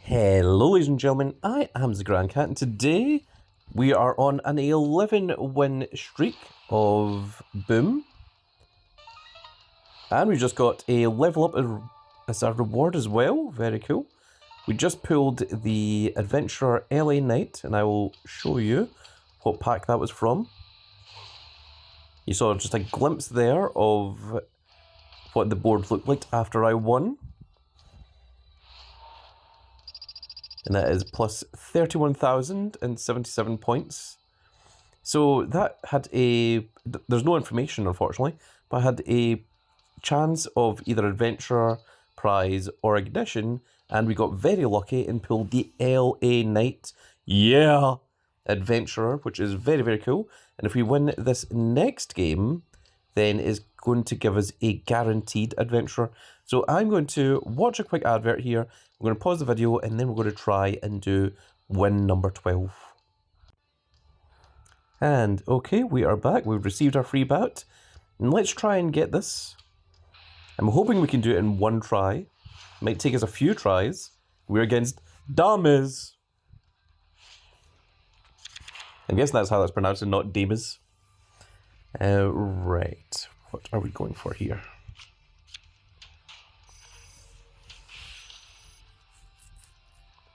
Hello ladies and gentlemen, I am the Grand Cat and today we are on an 11 win streak of Boom. And we just got a level up as a reward as well, very cool. We just pulled the Adventurer LA Knight and I will show you what pack that was from. You saw just a glimpse there of what the board looked like after I won. And that is plus 31,077 points. So that had there's no information unfortunately, but I had a chance of either Adventurer, Prize or Ignition, and we got very lucky and pulled the LA Knight, yeah, Adventurer, which is very, very cool. And if we win this next game, then it's going to give us a guaranteed Adventurer. So I'm going to watch a quick advert here. We're going to pause the video and then we're going to try and do win number 12. And okay, we are back. We've received our free bout. And let's try and get this. I'm hoping we can do it in one try. It might take us a few tries. We're against Dames. I'm guessing that's how that's pronounced and not Dames. Right. What are we going for here?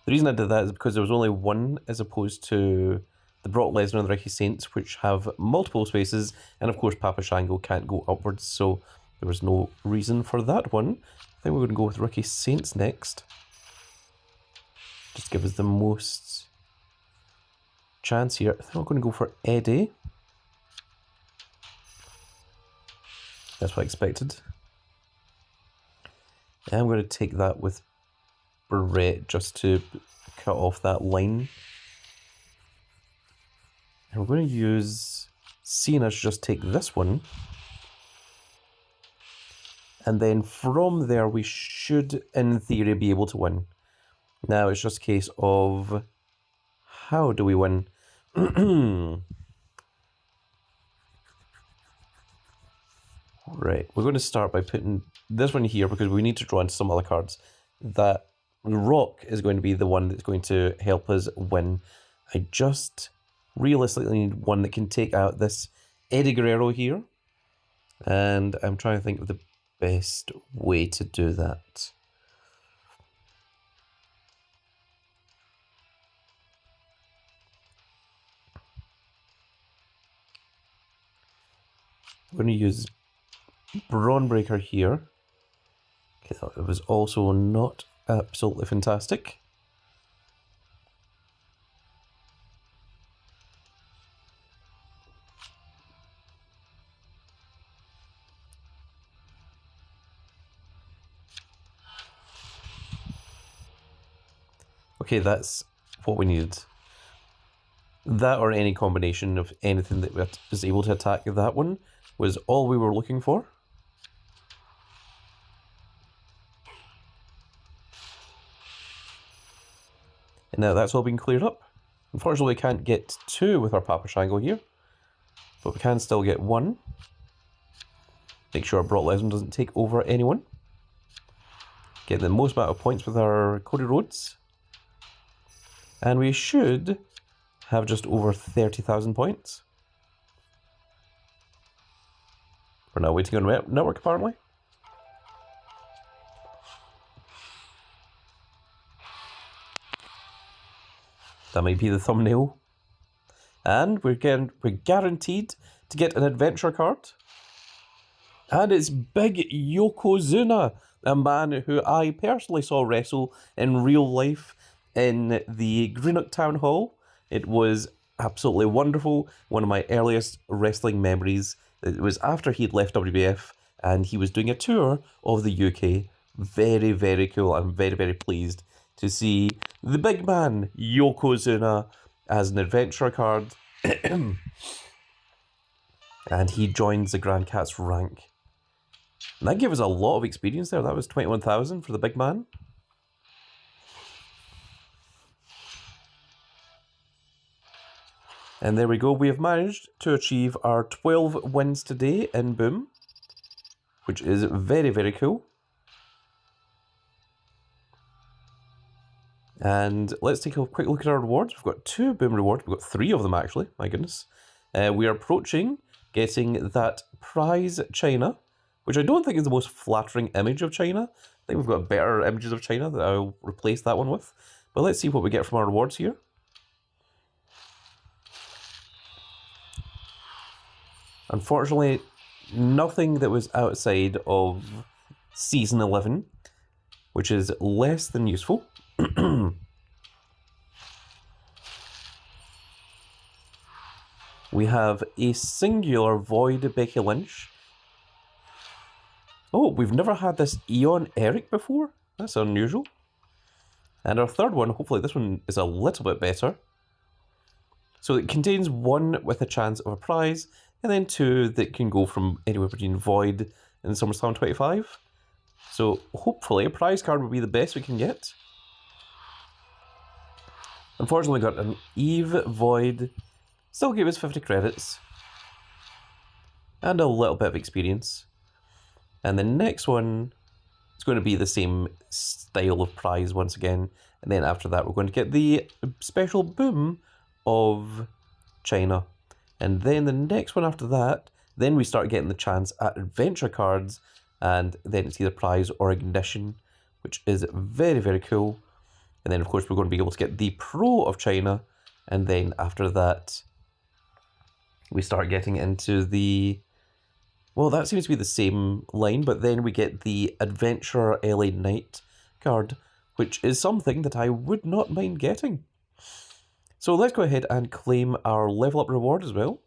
The reason I did that is because there was only one as opposed to the Brock Lesnar and the Ricky Saints, which have multiple spaces, and of course Papa Shango can't go upwards, so there was no reason for that one. I think we're going to go with Ricky Saints next. Just give us the most chance here. I think we're going to go for Eddie. That's what I expected. And I'm going to take that with Barrett just to cut off that line. And we're going to use Cena to just take this one. And then from there we should, in theory, be able to win. Now it's just a case of how do we win? Right, we're going to start by putting this one here because we need to draw into some other cards. That Rock is going to be the one that's going to help us win. I just realistically need one that can take out this Eddie Guerrero here. And I'm trying to think of the best way to do that. I'm going to use Brawn Breaker here. Okay, it was also not absolutely fantastic. Okay, that's what we needed. That or any combination of anything that was able to attack that one was all we were looking for. And now that's all been cleared up. Unfortunately, we can't get two with our Papa Shango here, but we can still get one. Make sure Brock Lesnar doesn't take over anyone. Get the most amount of points with our Cody Rhodes. And we should have just over 30,000 points. We're now waiting on network apparently. That might be the thumbnail. And we're guaranteed to get an adventure card. And it's Big Yokozuna, a man who I personally saw wrestle in real life in the Greenock Town Hall. It was absolutely wonderful. One of my earliest wrestling memories. It was after he'd left WWF and he was doing a tour of the UK. Very, very cool. I'm very, very pleased to see the big man, Yokozuna, as an adventure card. And he joins the Grand Cat's rank. And that gave us a lot of experience there. That was 21,000 for the big man. And there we go. We have managed to achieve our 12 wins today in Boom, which is very, very cool. And let's take a quick look at our rewards. We've got 2 boom rewards. We've got 3 of them, actually. My goodness. We are approaching getting that prize China, which I don't think is the most flattering image of China. I think we've got better images of China that I'll replace that one with. But let's see what we get from our rewards here. Unfortunately, nothing that was outside of Season 11, which is less than useful. We have a singular Void Becky Lynch. Oh, we've never had this Eon Eric before. That's unusual. And our third one, hopefully this one is a little bit better. So it contains 1 with a chance of a prize, and then 2 that can go from anywhere between Void and SummerSlam 25. So hopefully a prize card will be the best we can get. Unfortunately, we got an Eve Void. Still gave us 50 credits. And a little bit of experience. And the next one is going to be the same style of prize once again. And then after that, we're going to get the special boom of China. And then the next one after that, then we start getting the chance at adventure cards. And then it's either prize or ignition, which is very, very cool. And then, of course, we're going to be able to get the Pro of China. And then after that, we start getting into the... Well, that seems to be the same line, but then we get the Adventure LA Knight card, which is something that I would not mind getting. So let's go ahead and claim our level up reward as well.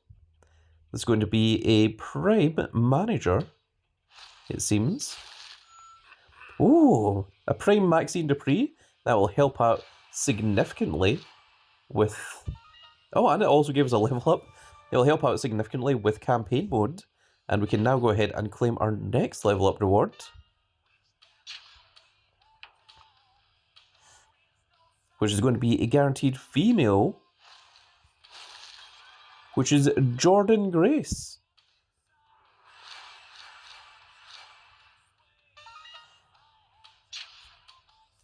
It's going to be a Prime Manager, it seems. Ooh, a Prime Maxine Dupree. That will help out significantly with... Oh, and it also gives a level up. It will help out significantly with campaign mode. And we can now go ahead and claim our next level up reward. Which is going to be a guaranteed female. Which is Jordan Grace.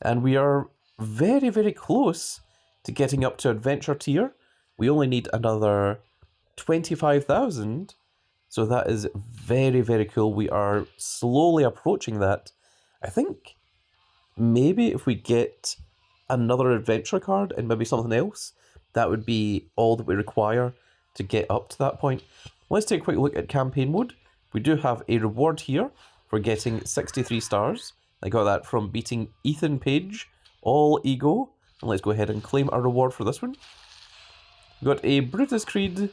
And we are very, very close to getting up to Adventure tier. We only need another 25,000. So that is very, very cool. We are slowly approaching that. I think maybe if we get another adventure card and maybe something else, that would be all that we require to get up to that point. Let's take a quick look at campaign mode. We do have a reward here for getting 63 stars. I got that from beating Ethan Page, all ego. And let's go ahead and claim our reward for this one. We got a Brutus Creed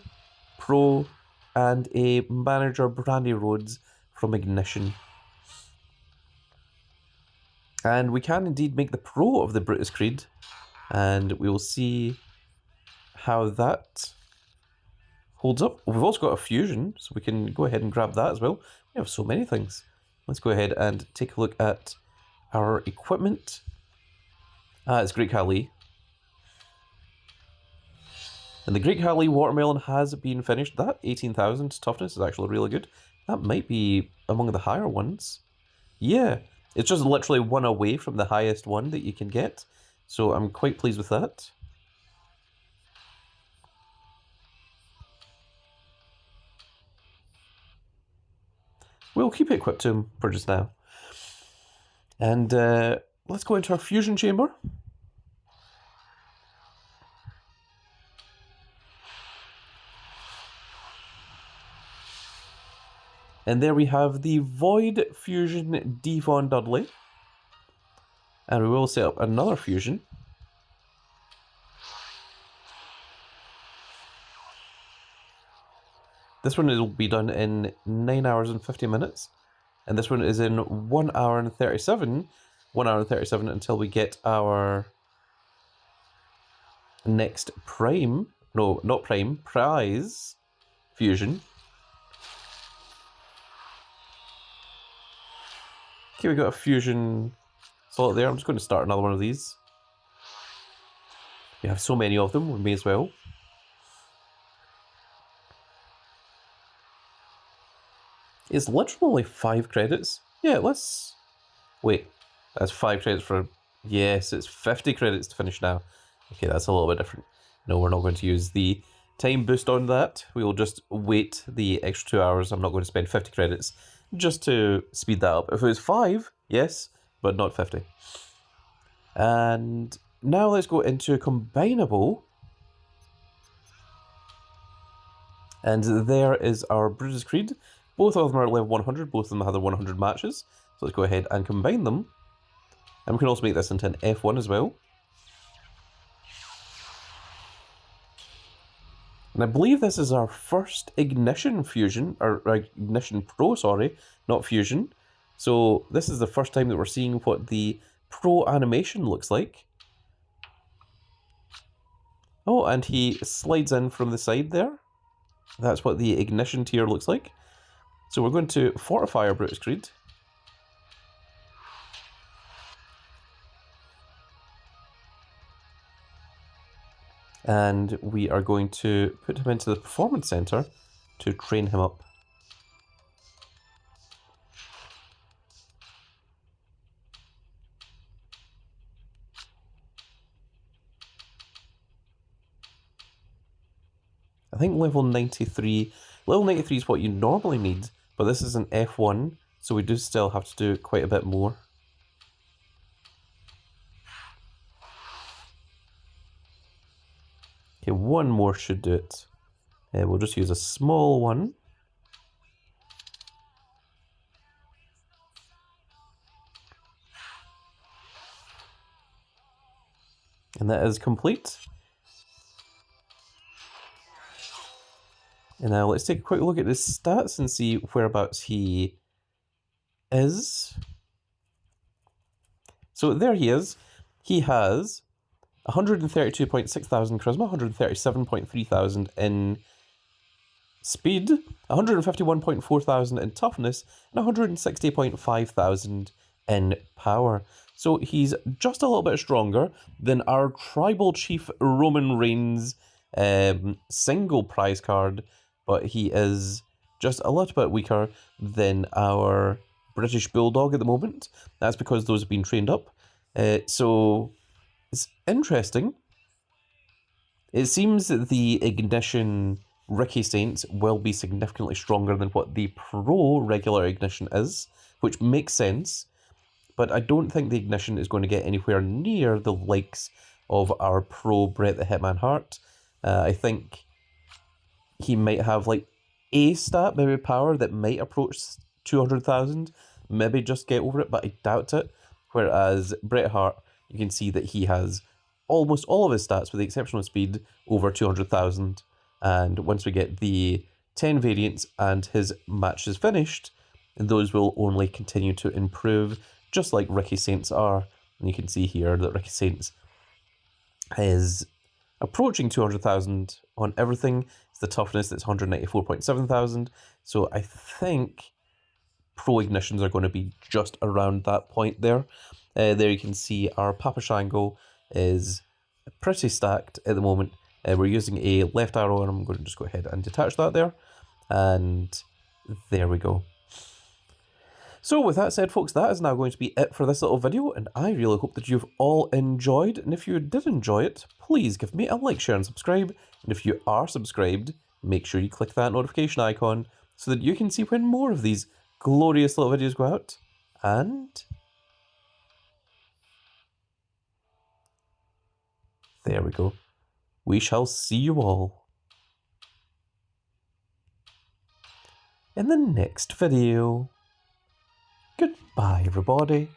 Pro and a Manager Brandy Rhodes from Ignition. And we can indeed make the Pro of the Brutus Creed, and we will see how that holds up. We've also got a Fusion, so we can go ahead and grab that as well. We have so many things. Let's go ahead and take a look at our equipment. It's Great Khali. And the Great Khali Watermelon has been finished. That 18,000 toughness is actually really good. That might be among the higher ones. Yeah, it's just literally one away from the highest one that you can get. So I'm quite pleased with that. We'll keep it equipped to him for just now. And let's go into our fusion chamber. And there we have the Void Fusion Devon Dudley. And we will set up another fusion. This one will be done in 9 hours and 50 minutes. And this one is in 1 hour and 37. 1 hour and 37 until we get our next Prime. No, not Prime. Prize fusion. Okay, we got a fusion slot there. I'm just going to start another one of these. We have so many of them, we may as well. It's literally only 5 credits. Yeah, let's... Wait, that's 5 credits for Yes, it's 50 credits to finish now. Okay, that's a little bit different. No, we're not going to use the time boost on that. We will just wait the extra 2 hours. I'm not going to spend 50 credits just to speed that up. If it was 5, yes, but not 50. And now let's go into a combinable. And there is our Brutus Creed. Both of them are at level 100. Both of them have the 100 matches. So let's go ahead and combine them. And we can also make this into an F1 as well. And I believe this is our first Ignition Fusion, or Ignition Pro, sorry, not Fusion. So this is the first time that we're seeing what the Pro animation looks like. Oh, and he slides in from the side there. That's what the Ignition tier looks like. So we're going to fortify our Brutus Creed. And we are going to put him into the Performance Center to train him up. I think level 93 is what you normally need, but this is an F1, so we do still have to do quite a bit more. Okay, one more should do it. We'll just use a small one. And that is complete. And now let's take a quick look at his stats and see whereabouts he is. So there he is. He has 132.6 thousand charisma, 137.3 thousand in speed, 151.4 thousand in toughness, and 160.5 thousand in power. So he's just a little bit stronger than our Tribal Chief Roman Reigns single prize card, but he is just a little bit weaker than our British Bulldog at the moment. That's because those have been trained up. So it's interesting. It seems that the Ignition Ricky Saints will be significantly stronger than what the Pro regular Ignition is, which makes sense. But I don't think the Ignition is going to get anywhere near the likes of our Pro Bret the Hitman Hart. I think he might have like a stat, maybe power, that might approach 200,000. Maybe just get over it, but I doubt it. Whereas Bret Hart, you can see that he has almost all of his stats, with the exception of speed, over 200,000. And once we get the 10 variants and his match is finished, those will only continue to improve, just like Ricky Saints are. And you can see here that Ricky Saints is approaching 200,000 on everything. It's the toughness that's 194.7 thousand. So I think Pro Ignitions are going to be just around that point there. There you can see our Papa Shango is pretty stacked at the moment. We're using a left arrow, and I'm going to just go ahead and detach that there. And there we go. So with that said, folks, that is now going to be it for this little video, and I really hope that you've all enjoyed. And if you did enjoy it, please give me a like, share, and subscribe. And if you are subscribed, make sure you click that notification icon so that you can see when more of these glorious little videos go out. And there we go. We shall see you all in the next video. Goodbye, everybody.